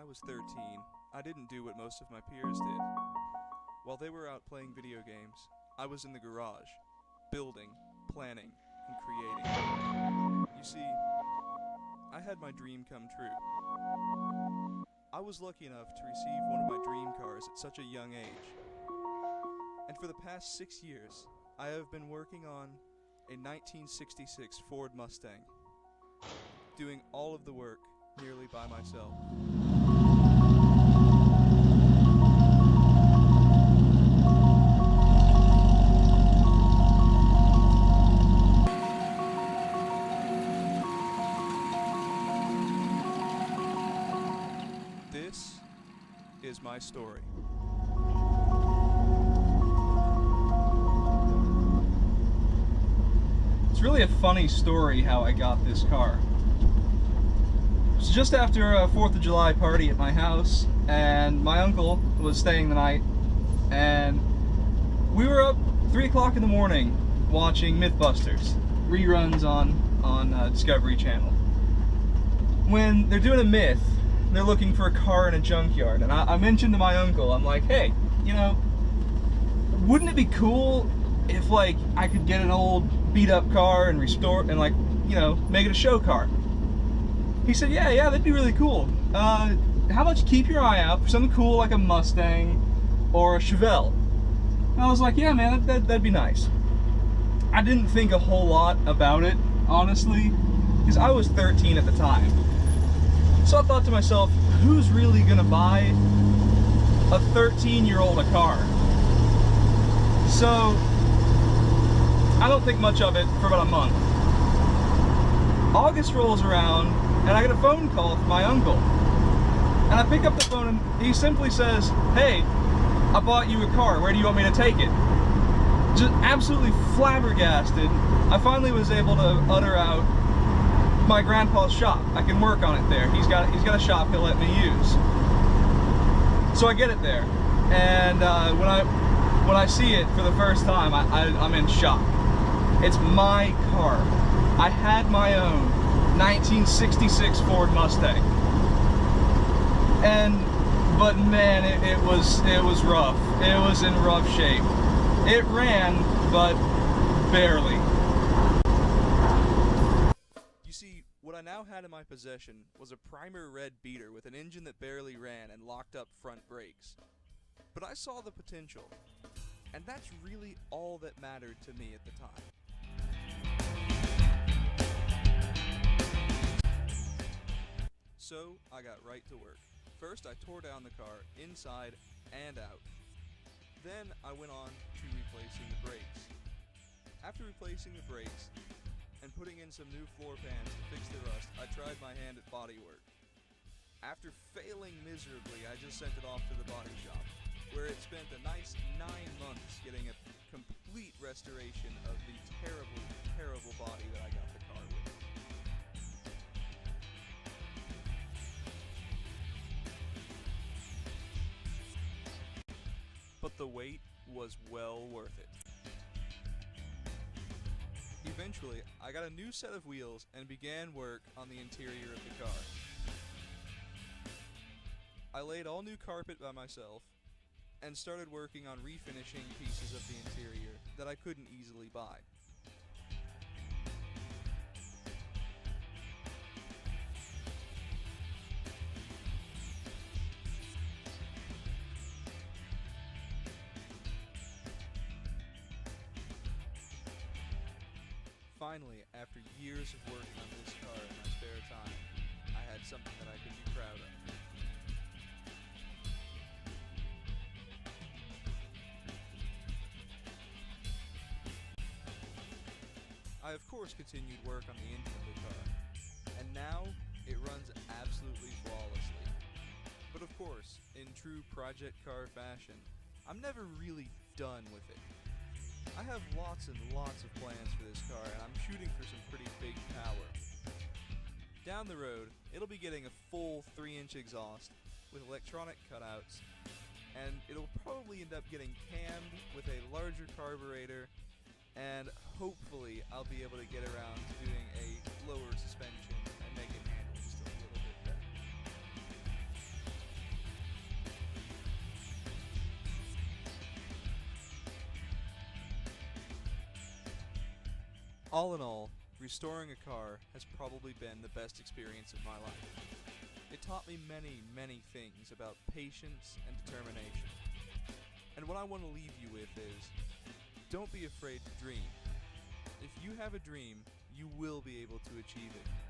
was 13, I didn't do what most of my peers did. While they were out playing video games, I was in the garage, building, planning, and creating. You see, I had my dream come true. I was lucky enough to receive one of my dream cars at such a young age. And for the past 6 years, I have been working on a 1966 Ford Mustang, doing all of the work nearly by myself. This is my story. It's really a funny story how I got this car. It was just after a 4th of July party at my house, and my uncle was staying the night, and we were up 3 o'clock in the morning watching Mythbusters, reruns on Discovery Channel. When they're doing a myth, they're looking for a car in a junkyard, and I mentioned to my uncle, I'm like, hey, you know, wouldn't it be cool if, like, I could get an old beat-up car and restore it and, like, you know, make it a show car? He said, yeah, that'd be really cool. How about you keep your eye out for something cool like a Mustang or a Chevelle? And I was like, yeah, man, that'd be nice. I didn't think a whole lot about it, honestly, because I was 13 at the time. So I thought to myself, who's really gonna buy a 13-year-old a car? So I don't think much of it for about a month. August rolls around, and I get a phone call from my uncle. And I pick up the phone, and he simply says, hey, I bought you a car, where do you want me to take it? Just absolutely flabbergasted, I finally was able to utter out my grandpa's shop. I can work on it there. He's got a shop he'll let me use. So I get it there, and when I see it for the first time, I'm in shock. It's my car. I had my own 1966 Ford Mustang, but man, it was rough. It was in rough shape. It ran, but barely. You see, what I now had in my possession was a primer red beater with an engine that barely ran and locked up front brakes. But I saw the potential, and that's really all that mattered to me at the time. So I got right to work. First I tore down the car, inside and out. Then I went on to replacing the brakes. After replacing the brakes and putting in some new floor pans to fix the rust, I tried my hand at bodywork. After failing miserably, I just sent it off to the body shop, where it spent a nice 9 months getting a complete restoration of the terrible, terrible body that I got the car with. But the wait was well worth it. Eventually, I got a new set of wheels and began work on the interior of the car. I laid all new carpet by myself and started working on refinishing pieces of the interior that I couldn't easily buy. Finally, after years of working on this car in my spare time, I had something that I could be proud of. I of course continued work on the engine of the car, and now it runs absolutely flawlessly. But of course, in true project car fashion, I'm never really done with it. I have lots and lots of plans for this car, and I'm shooting for some pretty big power. Down the road, it'll be getting a full 3-inch exhaust with electronic cutouts, and it'll probably end up getting cammed with a larger carburetor, and hopefully I'll be able to get around to doing a lower suspension and make it handle just a little bit better. All in all, restoring a car has probably been the best experience of my life. It taught me many, many things about patience and determination. And what I want to leave you with is, don't be afraid to dream. If you have a dream, you will be able to achieve it.